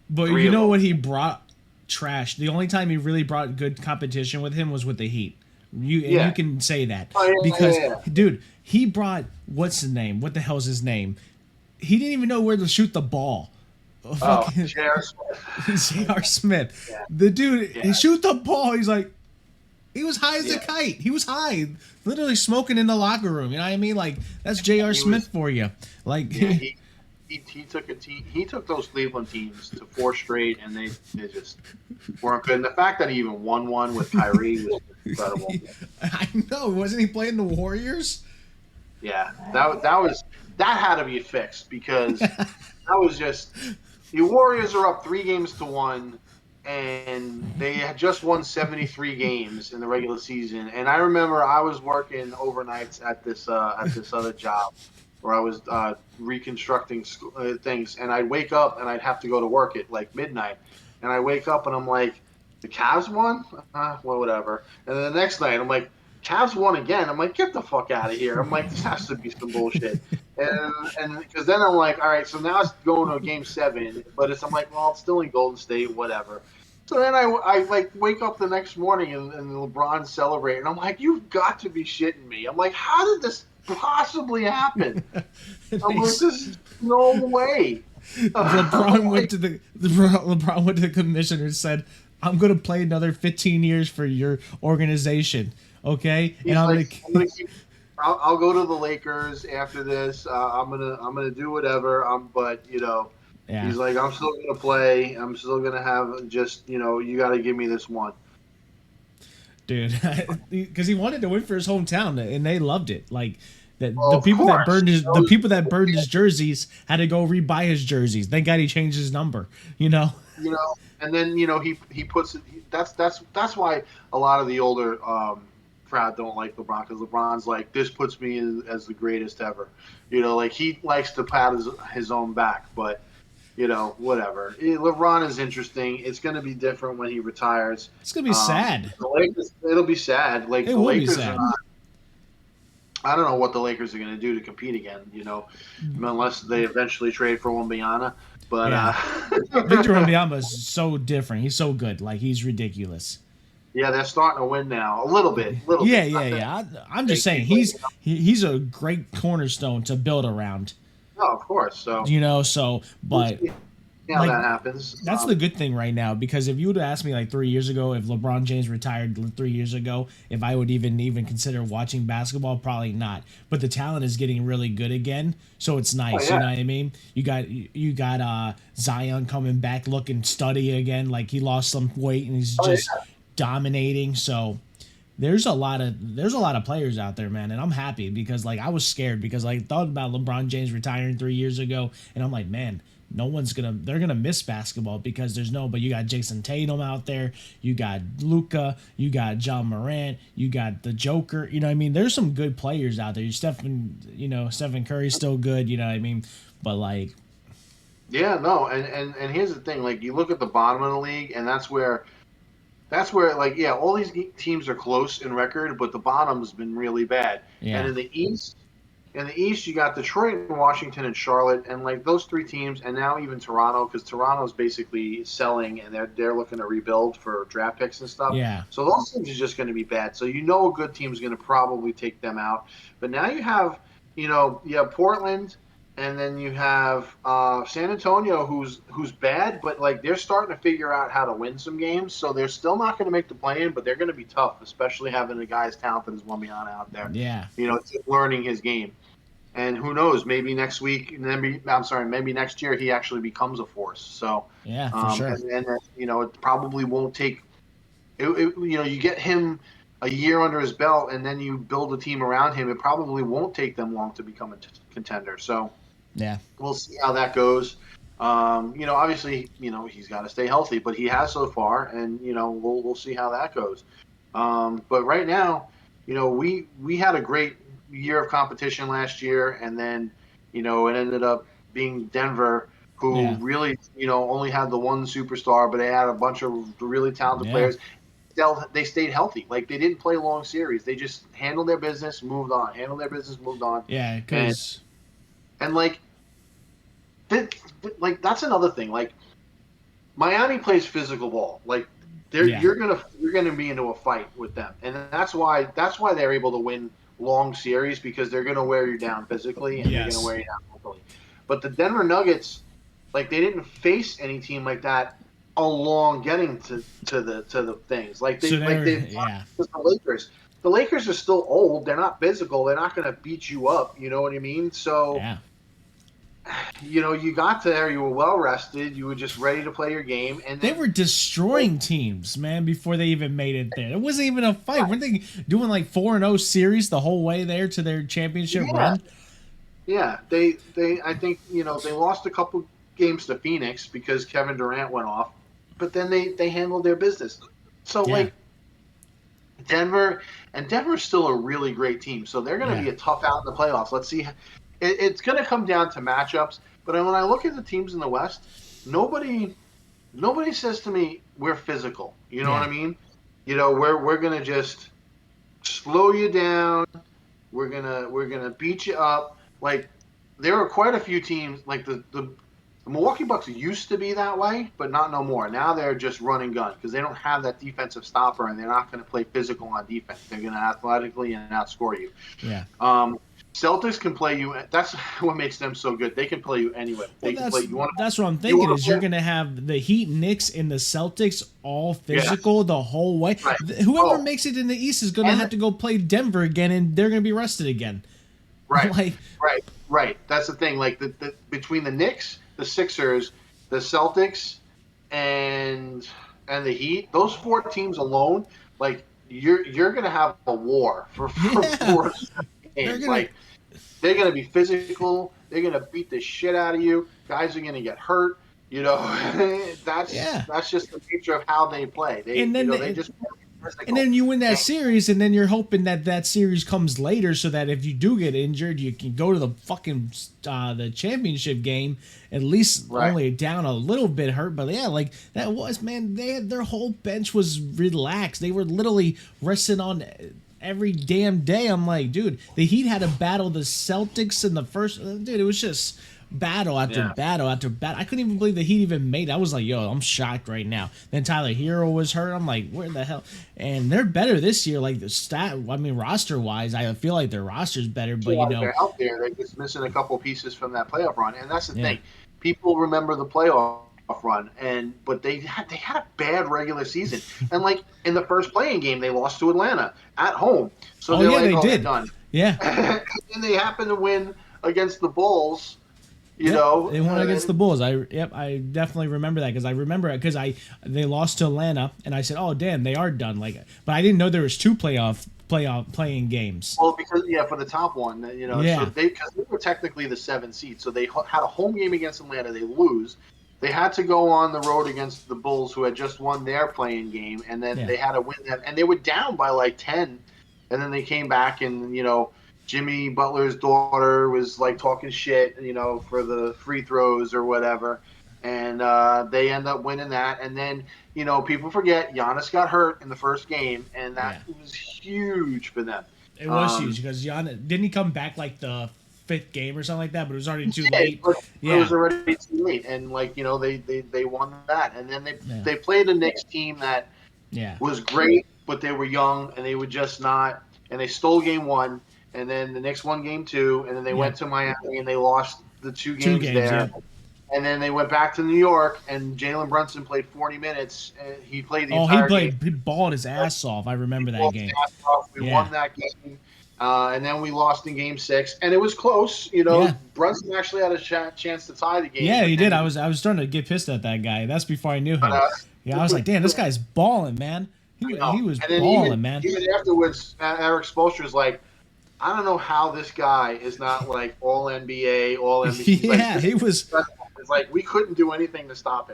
[SPEAKER 1] But you know what he brought? Trash. The only time he really brought good competition with him was with the Heat. You can say that because dude, he brought what's his name? What the hell's his name? He didn't even know where to shoot the ball.
[SPEAKER 2] J.R. Smith.
[SPEAKER 1] J.R. Smith. Yeah. The dude, he shoot the ball. He's like, he was high as a kite. He was high, literally smoking in the locker room. You know what I mean? Like that's J.R. Smith for you. Like
[SPEAKER 2] he took a team. He took those Cleveland teams to 4 straight, and they just weren't good. And the fact that he even won one with Kyrie was incredible.
[SPEAKER 1] I know. Wasn't he playing the Warriors?
[SPEAKER 2] Yeah, that had to be fixed because that was just the Warriors are up 3-1. And they had just won 73 games in the regular season. And I remember I was working overnights at this other job where I was reconstructing things. And I'd wake up and I'd have to go to work at like midnight. And I wake up and I'm like, The Cavs won? Well, whatever. And then the next night, I'm like, Cavs won again. I'm like, get the fuck out of here. I'm like, this has to be some bullshit. And because then I'm like, all right, so now it's going to game 7, but I'm like, well, it's still in Golden State, whatever. So then I like wake up the next morning and LeBron celebrate, and I'm like, you've got to be shitting me. I'm like, how did this possibly happen? I'm like, there's no way.
[SPEAKER 1] LeBron went to the commissioner and said, "I'm going to play another 15 years for your organization, okay?" And
[SPEAKER 2] He's like, I'll go to the Lakers after this. I'm gonna do whatever. But
[SPEAKER 1] yeah,
[SPEAKER 2] he's like, I'm still gonna play. I'm still gonna have just you got to give me this one.
[SPEAKER 1] dude, because he wanted to win for his hometown, and they loved it. Like
[SPEAKER 2] Well,
[SPEAKER 1] the
[SPEAKER 2] of
[SPEAKER 1] people that
[SPEAKER 2] course.
[SPEAKER 1] burned his jerseys had to go rebuy his jerseys. Thank God he changed his number.
[SPEAKER 2] And then he puts it. That's why a lot of the older crowd don't like LeBron, because LeBron's like, this puts me as the greatest ever. Like he likes to pat his own back, but whatever. LeBron is interesting. It's going to be different when he retires.
[SPEAKER 1] It's gonna be sad.
[SPEAKER 2] The Lakers, it'll be sad. Like
[SPEAKER 1] It
[SPEAKER 2] the
[SPEAKER 1] will be
[SPEAKER 2] Lakers
[SPEAKER 1] sad.
[SPEAKER 2] I don't know what the Lakers are going to do to compete again. Unless they eventually trade for Wembanyama. But
[SPEAKER 1] Yeah. Victor Wembanyama is so different. He's so good. Like he's ridiculous.
[SPEAKER 2] yeah, they're starting to win now a little bit.
[SPEAKER 1] Yeah,
[SPEAKER 2] Bit.
[SPEAKER 1] yeah, yeah. I'm just saying he's a great cornerstone to build around.
[SPEAKER 2] No, of course. So
[SPEAKER 1] But
[SPEAKER 2] yeah,
[SPEAKER 1] like
[SPEAKER 2] that happens.
[SPEAKER 1] that's the good thing right now, because if you would have asked me like 3 years ago, if LeBron James retired 3 years ago, if I would even consider watching basketball, probably not. But the talent is getting really good again, so it's nice.
[SPEAKER 2] Yeah.
[SPEAKER 1] You know what I mean? You got Zion coming back looking studdy again, like he lost some weight and he's just dominating. So there's a lot of players out there, man, and I'm happy, because like I was scared, because I thought about LeBron James retiring 3 years ago, and I'm like, man, they're gonna miss basketball, because but you got Jason Tatum out there, you got Luka, you got John Morant, you got the Joker. You know what I mean? There's some good players out there. Stephen Curry's still good. You know what I mean? But like,
[SPEAKER 2] Yeah, no, and here's the thing. Like you look at the bottom of the league, and that's where like all these teams are close in record, but the bottom's been really bad. And
[SPEAKER 1] yeah,
[SPEAKER 2] in the East, you got Detroit and Washington and Charlotte, and like those 3 teams, and now even Toronto, because Toronto's basically selling, and they're looking to rebuild for draft picks and stuff.
[SPEAKER 1] yeah,
[SPEAKER 2] So those teams are just going to be bad. So a good team's going to probably take them out. But now you have Portland, and then you have San Antonio, who's bad, but like they're starting to figure out how to win some games. So they're still not going to make the play-in, but they're going to be tough, especially having a guy as talented as Wembanyama out there.
[SPEAKER 1] yeah,
[SPEAKER 2] Just learning his game. And who knows? Maybe next week, maybe next year he actually becomes a force. So
[SPEAKER 1] yeah, for sure.
[SPEAKER 2] and it probably won't take. You get him a year under his belt, and then you build a team around him. It probably won't take them long to become a contender. So
[SPEAKER 1] Yeah,
[SPEAKER 2] we'll see how that goes. Obviously, he's got to stay healthy, but he has so far, and we'll see how that goes. But right now, we had a great year of competition last year, and then it ended up being Denver, who
[SPEAKER 1] Yeah.
[SPEAKER 2] really only had the one superstar, but they had a bunch of really talented players. They stayed healthy. Like they didn't play long series. They just handled their business, moved on. Handled their business, moved on.
[SPEAKER 1] Yeah, because
[SPEAKER 2] And like that's another thing. Like Miami plays physical ball. Like you're gonna be into a fight with them, and that's why they're able to win long series, because they're gonna wear you down physically, and they're gonna wear you down mentally. But the Denver Nuggets, like they didn't face any team like that along getting to the things. Like the Lakers. The Lakers are still old. They're not physical. They're not going to beat you up. You know what I mean? So, you got there. You were well rested. You were just ready to play your game. And
[SPEAKER 1] they were destroying teams, man, before they even made it there. It wasn't even a fight. Weren't they doing like 4-0 series the whole way there to their championship run?
[SPEAKER 2] Yeah, I think they lost a couple games to Phoenix because Kevin Durant went off, but then they handled their business. So Denver's still a really great team. So they're going to be a tough out in the playoffs. Let's see. It's going to come down to matchups. But when I look at the teams in the West, nobody nobody says to me we're physical. You know what
[SPEAKER 1] Yeah.
[SPEAKER 2] I mean? We're gonna just slow you down. We're gonna beat you up. Like there are quite a few teams like the Milwaukee Bucks used to be that way, but not no more. Now they're just run and gun because they don't have that defensive stopper, and they're not going to play physical on defense. They're going to athletically and outscore you.
[SPEAKER 1] Yeah.
[SPEAKER 2] Um, Celtics can play you. That's what makes them so good. They can play you anyway.
[SPEAKER 1] Well,
[SPEAKER 2] They can play.
[SPEAKER 1] that's what I'm
[SPEAKER 2] You
[SPEAKER 1] thinking
[SPEAKER 2] want
[SPEAKER 1] is
[SPEAKER 2] to
[SPEAKER 1] you're
[SPEAKER 2] play?
[SPEAKER 1] gonna have the Heat, Knicks, and the Celtics all
[SPEAKER 2] Yes.
[SPEAKER 1] physical the whole way.
[SPEAKER 2] Right.
[SPEAKER 1] Whoever
[SPEAKER 2] Oh,
[SPEAKER 1] makes it in the East is gonna have
[SPEAKER 2] and
[SPEAKER 1] to go play Denver again, and they're gonna be rested again.
[SPEAKER 2] right,
[SPEAKER 1] Like,
[SPEAKER 2] right, right. That's the thing. Like the between the Knicks, the Sixers, the Celtics, and and the Heat, those four teams alone, like you're gonna have a war for
[SPEAKER 1] yeah,
[SPEAKER 2] 4 games.
[SPEAKER 1] they're gonna.
[SPEAKER 2] Like they're gonna be physical. They're gonna beat the shit out of you. Guys are gonna get hurt. You know,
[SPEAKER 1] Yeah,
[SPEAKER 2] that's just the nature of how they play.
[SPEAKER 1] and
[SPEAKER 2] They
[SPEAKER 1] then
[SPEAKER 2] just
[SPEAKER 1] and
[SPEAKER 2] physical.
[SPEAKER 1] then you win that
[SPEAKER 2] And,
[SPEAKER 1] series, and then you're hoping that that series comes later, so that if you do get injured, you can go to the fucking the championship game at least
[SPEAKER 2] right.
[SPEAKER 1] only down a little bit hurt. But yeah, like that was man, they had their whole bench was relaxed. They were literally resting on every damn day. I'm like, dude, the Heat had to battle the Celtics in the first. Dude, it was just battle after
[SPEAKER 2] Yeah.
[SPEAKER 1] battle after battle. I couldn't even believe the Heat even made it. I was like, yo, I'm shocked right now. Then Tyler Hero was hurt. I'm like, where the hell? And they're better this year. Like the roster wise, I feel like their roster's better. But you
[SPEAKER 2] Like
[SPEAKER 1] know,
[SPEAKER 2] they're out there. They're just missing a couple pieces from that playoff run, and that's the
[SPEAKER 1] yeah.
[SPEAKER 2] thing. People remember the playoff run, but they had a bad regular season, and like in the first playing game, they lost to Atlanta at home. So
[SPEAKER 1] Oh
[SPEAKER 2] they're
[SPEAKER 1] yeah,
[SPEAKER 2] like,
[SPEAKER 1] they
[SPEAKER 2] oh, they're
[SPEAKER 1] did.
[SPEAKER 2] done.
[SPEAKER 1] Yeah.
[SPEAKER 2] And they happen to win against the Bulls. You
[SPEAKER 1] Yep,
[SPEAKER 2] know,
[SPEAKER 1] they won against the
[SPEAKER 2] and,
[SPEAKER 1] Bulls. I definitely remember that because I remember it because they lost to Atlanta and I said, oh damn, they are done. Like, but I didn't know there was two playoff playing games.
[SPEAKER 2] well, because for the top one, so
[SPEAKER 1] Yeah,
[SPEAKER 2] because they were technically the 7th seed, so they had a home game against Atlanta. They lose. They had to go on the road against the Bulls, who had just won their playing game, and then
[SPEAKER 1] yeah,
[SPEAKER 2] they had to win that. And they were down by like 10, and then they came back, and Jimmy Butler's daughter was like talking shit, for the free throws or whatever, and they end up winning that. And then people forget Giannis got hurt in the first game, and that
[SPEAKER 1] yeah.
[SPEAKER 2] was huge for them.
[SPEAKER 1] It was
[SPEAKER 2] Um,
[SPEAKER 1] huge because Jan didn't he come back like the fifth game or something like that, but it was already too
[SPEAKER 2] Yeah,
[SPEAKER 1] late.
[SPEAKER 2] but it
[SPEAKER 1] Yeah,
[SPEAKER 2] was already too late, and like they won that, and then they
[SPEAKER 1] yeah,
[SPEAKER 2] they played a Knicks team that
[SPEAKER 1] yeah,
[SPEAKER 2] was great, but they were young and they were just not, and they stole game one, and then the Knicks won game two, and then they
[SPEAKER 1] yeah.
[SPEAKER 2] went to Miami and they lost the two
[SPEAKER 1] Two
[SPEAKER 2] games
[SPEAKER 1] games.
[SPEAKER 2] there,
[SPEAKER 1] Yep.
[SPEAKER 2] and then they went back to New York, and Jalen Brunson played 40 minutes, and he played the
[SPEAKER 1] Oh, he
[SPEAKER 2] entire game.
[SPEAKER 1] played. He balled his ass off. I remember that game.
[SPEAKER 2] We
[SPEAKER 1] Yeah,
[SPEAKER 2] won that game, and then we lost in Game 6, and it was close.
[SPEAKER 1] yeah.
[SPEAKER 2] Brunson actually had a chance to tie the game,
[SPEAKER 1] Yeah,
[SPEAKER 2] but
[SPEAKER 1] he
[SPEAKER 2] then
[SPEAKER 1] did. I was starting to get pissed at that guy. That's before I knew him.
[SPEAKER 2] uh,
[SPEAKER 1] Yeah, I was like, damn, this guy's balling, man. He was
[SPEAKER 2] and then
[SPEAKER 1] balling, man.
[SPEAKER 2] even afterwards, Eric Spoelstra's like, I don't know how this guy is not like all NBA, all NBA. He's like,
[SPEAKER 1] Yeah, he was.
[SPEAKER 2] it's like we couldn't do anything to stop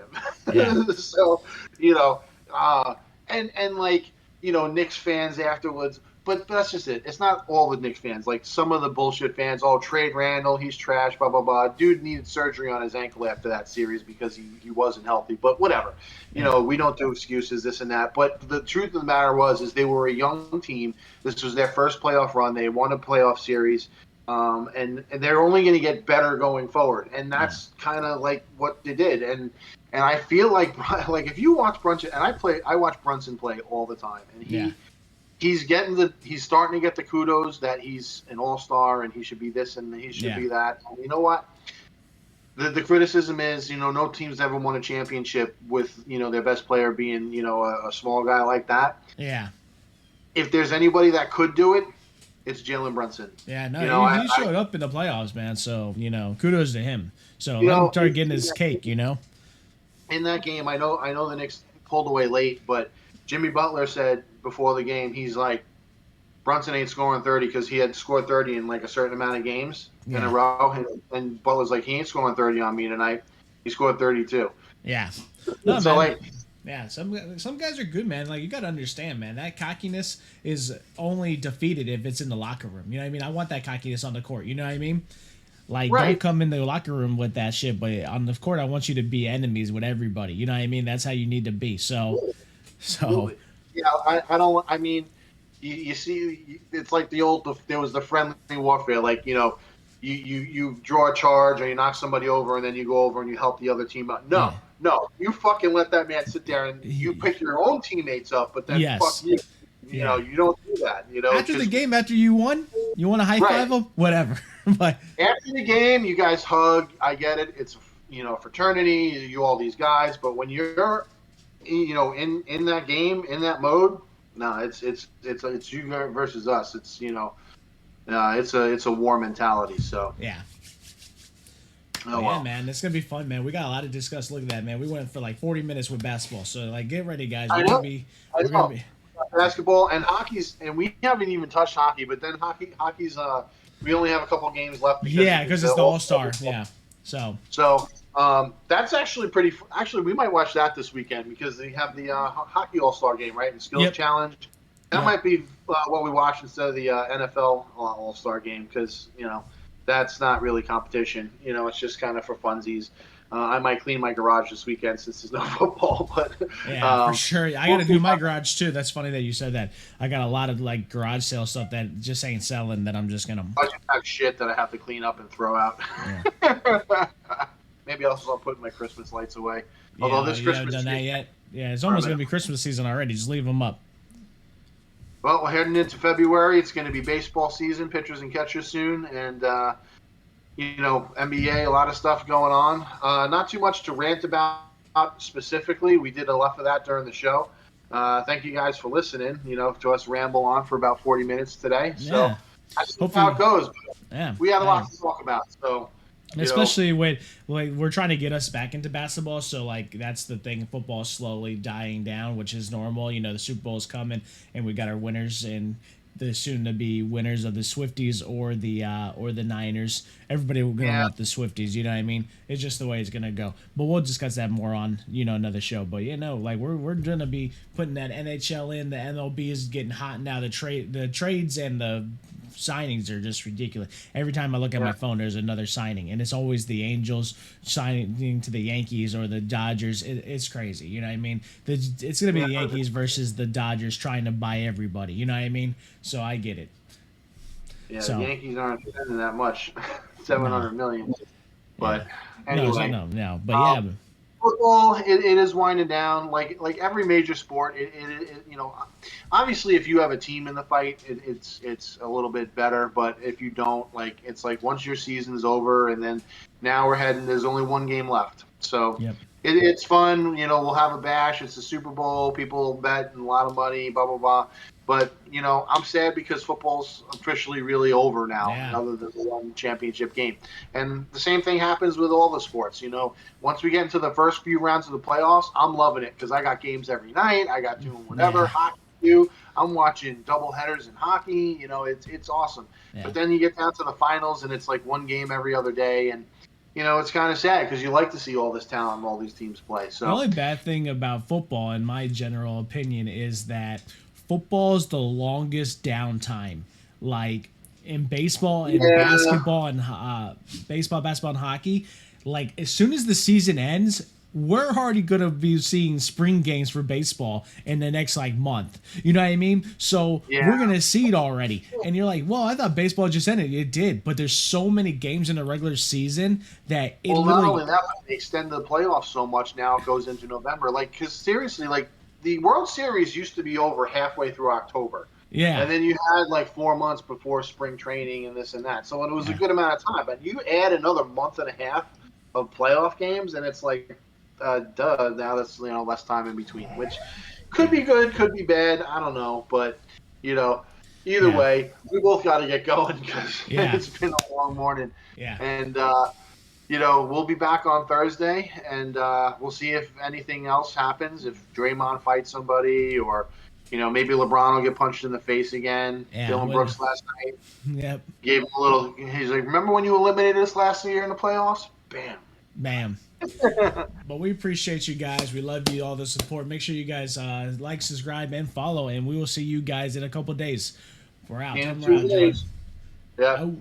[SPEAKER 1] Yeah,
[SPEAKER 2] him. So, you know, uh, and like Knicks fans afterwards. But that's just it. It's not all the Knicks fans. Like some of the bullshit fans, oh, trade Randall, he's trash, blah, blah, blah. Dude needed surgery on his ankle after that series because he wasn't healthy. But whatever.
[SPEAKER 1] yeah,
[SPEAKER 2] We don't do excuses, this and that. But the truth of the matter is they were a young team. This was their first playoff run. They won a playoff series. And they're only going to get better going forward. And
[SPEAKER 1] yeah,
[SPEAKER 2] that's kind of like what they did. And I feel like if you watch Brunson, and I watch Brunson play all the time, and
[SPEAKER 1] yeah,
[SPEAKER 2] he's starting to get the kudos that he's an all-star and he should be this and he should
[SPEAKER 1] yeah,
[SPEAKER 2] be that. And you know what? The criticism is, no team's ever won a championship with, their best player being, a small guy like that.
[SPEAKER 1] yeah.
[SPEAKER 2] If there's anybody that could do it, it's Jalen Brunson.
[SPEAKER 1] Yeah, no,
[SPEAKER 2] I
[SPEAKER 1] he showed up in the playoffs, man. So kudos to him. So
[SPEAKER 2] you
[SPEAKER 1] let him
[SPEAKER 2] know,
[SPEAKER 1] start getting his cake.
[SPEAKER 2] in that game, I know the Knicks pulled away late, but Jimmy Butler said before the game, he's like, Brunson ain't scoring 30 because he had scored 30 in like a certain amount of games in a
[SPEAKER 1] Yeah,
[SPEAKER 2] row. And Butler's like, he ain't scoring 30 on me tonight. He scored 32.
[SPEAKER 1] yeah. No,
[SPEAKER 2] So,
[SPEAKER 1] man.
[SPEAKER 2] like,
[SPEAKER 1] Yeah, some guys are good, man. Like you got to understand, man. That cockiness is only defeated if it's in the locker room. You know what I mean? I want that cockiness on the court. You know what I mean? Like, don't
[SPEAKER 2] Right.
[SPEAKER 1] come in the locker room with that shit. But on the court, I want you to be enemies with everybody. You know what I mean? That's how you need to be. So
[SPEAKER 2] Absolutely. Yeah, I don't. I mean, you see, it's like there was the friendly warfare. Like, you draw a charge or you knock somebody over and then you go over and you help the other team out.
[SPEAKER 1] yeah,
[SPEAKER 2] No, no, you fucking let that man sit there and you pick your own teammates up, but then fuck
[SPEAKER 1] yes,
[SPEAKER 2] you.
[SPEAKER 1] yeah.
[SPEAKER 2] You don't do that.
[SPEAKER 1] After the
[SPEAKER 2] Because
[SPEAKER 1] game, after you won, you want to high
[SPEAKER 2] right
[SPEAKER 1] five them, whatever. But
[SPEAKER 2] after the game, you guys hug. I get it. It's fraternity. You all these guys, but when you're in that game, in that mode, no, it's you versus us. It's a war mentality. So,
[SPEAKER 1] yeah.
[SPEAKER 2] oh
[SPEAKER 1] But yeah,
[SPEAKER 2] well.
[SPEAKER 1] man, it's gonna be fun, man. We got a lot to discuss. Look at that, man. We went for like 40 minutes with basketball. So like, get ready, guys.
[SPEAKER 2] I know. I
[SPEAKER 1] We're gonna
[SPEAKER 2] know.
[SPEAKER 1] be.
[SPEAKER 2] Basketball and hockey's, and we haven't even touched hockey. But then hockey's. We only have a couple games left because
[SPEAKER 1] Yeah, because it's the All Star. Yeah. So
[SPEAKER 2] So that's actually pretty. Actually, we might watch that this weekend because they have the hockey All Star game, right? And skills
[SPEAKER 1] yep,
[SPEAKER 2] challenge. That
[SPEAKER 1] yep.
[SPEAKER 2] might be what we watch instead of the NFL All Star game because that's not really competition. It's just kind of for funsies. I might clean my garage this weekend since there's no football, but
[SPEAKER 1] Yeah, for sure. I gotta do my garage too. That's funny that you said that. I got a lot of like garage sale stuff that just ain't selling that I'm just gonna.
[SPEAKER 2] I just have shit that I have to clean up and throw out.
[SPEAKER 1] Yeah.
[SPEAKER 2] Maybe I'll start putting my Christmas lights away. Although
[SPEAKER 1] Yeah,
[SPEAKER 2] this
[SPEAKER 1] you haven't
[SPEAKER 2] Christmas
[SPEAKER 1] done that
[SPEAKER 2] tree,
[SPEAKER 1] yet. Yeah, it's almost gonna be Christmas season already. Just leave them up.
[SPEAKER 2] well, we're heading into February. It's going to be baseball season, pitchers and catchers soon, and NBA, a lot of stuff going on. Not too much to rant about specifically. We did enough of that during the show. Thank you guys for listening. To us ramble on for about 40 minutes today. So
[SPEAKER 1] Yeah.
[SPEAKER 2] that's
[SPEAKER 1] Hopefully,
[SPEAKER 2] how it goes.
[SPEAKER 1] yeah.
[SPEAKER 2] We had a lot
[SPEAKER 1] Hey.
[SPEAKER 2] to talk about. So
[SPEAKER 1] Especially when like we're trying to get us back into basketball, so like that's the thing. Football is slowly dying down, which is normal. The Super Bowl is coming, and we got our winners and the soon to be winners of the Swifties or the Niners. Everybody will gonna
[SPEAKER 2] yeah,
[SPEAKER 1] want the Swifties. You know what I mean? It's just the way it's gonna go. But we'll discuss that more on another show. But like we're gonna be putting that NHL in. The MLB is getting hot now. The trades and the signings are just ridiculous. Every time I look at my phone, there's another signing, and it's always the Angels signing to the Yankees or the Dodgers. It's crazy. You know what I mean? It's gonna be the Yankees versus the Dodgers trying to buy everybody. You know what I mean? So I get it.
[SPEAKER 2] yeah.
[SPEAKER 1] So
[SPEAKER 2] The Yankees aren't spending that much, 700 million. But anyway,
[SPEAKER 1] no. But yeah,
[SPEAKER 2] football it is winding down like every major sport. Obviously if you have a team in the fight, it's a little bit better. But if you don't, like it's like once your season's over, and then now we're heading. There's only one game left, so
[SPEAKER 1] yep.
[SPEAKER 2] it's fun. We'll have a bash. It's the Super Bowl. People bet a lot of money. Blah blah blah. But I'm sad because football's officially really over now,
[SPEAKER 1] Yeah.
[SPEAKER 2] other than the one championship game. And the same thing happens with all the sports. Once we get into the first few rounds of the playoffs, I'm loving it because I got games every night. I got doing whatever hockey do. I'm watching double headers in hockey. It's awesome.
[SPEAKER 1] Yeah.
[SPEAKER 2] But then you get down to the finals, and it's like one game every other day, and it's kind of sad because you like to see all this talent and all these teams play. So
[SPEAKER 1] The only bad thing about football, in my general opinion, is that football is the longest downtime. Like in baseball and basketball and basketball and hockey, like as soon as the season ends, we're already gonna be seeing spring games for baseball in the next like month. You know what I mean? So we're gonna see it already. And you're like, well, I thought baseball just ended. It did, but there's so many games in the regular season that it
[SPEAKER 2] Well,
[SPEAKER 1] literally.
[SPEAKER 2] not only that, but they extend the playoffs so much now it goes into November. Like, because seriously, like the World Series used to be over halfway through October.
[SPEAKER 1] Yeah.
[SPEAKER 2] And then you had like 4 months before spring training and this and that. So it was a good amount of time. But you add another month and a half of playoff games, and it's like, duh, now that's less time in between, which could be good, could be bad. I don't know. But, either way, we both got to get going because it's been a long morning.
[SPEAKER 1] Yeah.
[SPEAKER 2] And, we'll be back on Thursday, and we'll see if anything else happens. If Draymond fights somebody, or maybe LeBron will get punched in the face again.
[SPEAKER 1] Yeah,
[SPEAKER 2] Dylan Brooks last night
[SPEAKER 1] Yep.
[SPEAKER 2] gave him a little. He's like, "Remember when you eliminated us last year in the playoffs?" Bam.
[SPEAKER 1] But we appreciate you guys. We love you, all the support. Make sure you guys like, subscribe, and follow, and we will see you guys in a couple days. We're out.
[SPEAKER 2] In
[SPEAKER 1] Turn
[SPEAKER 2] 2
[SPEAKER 1] around, John.
[SPEAKER 2] days. Yeah.
[SPEAKER 1] Oh.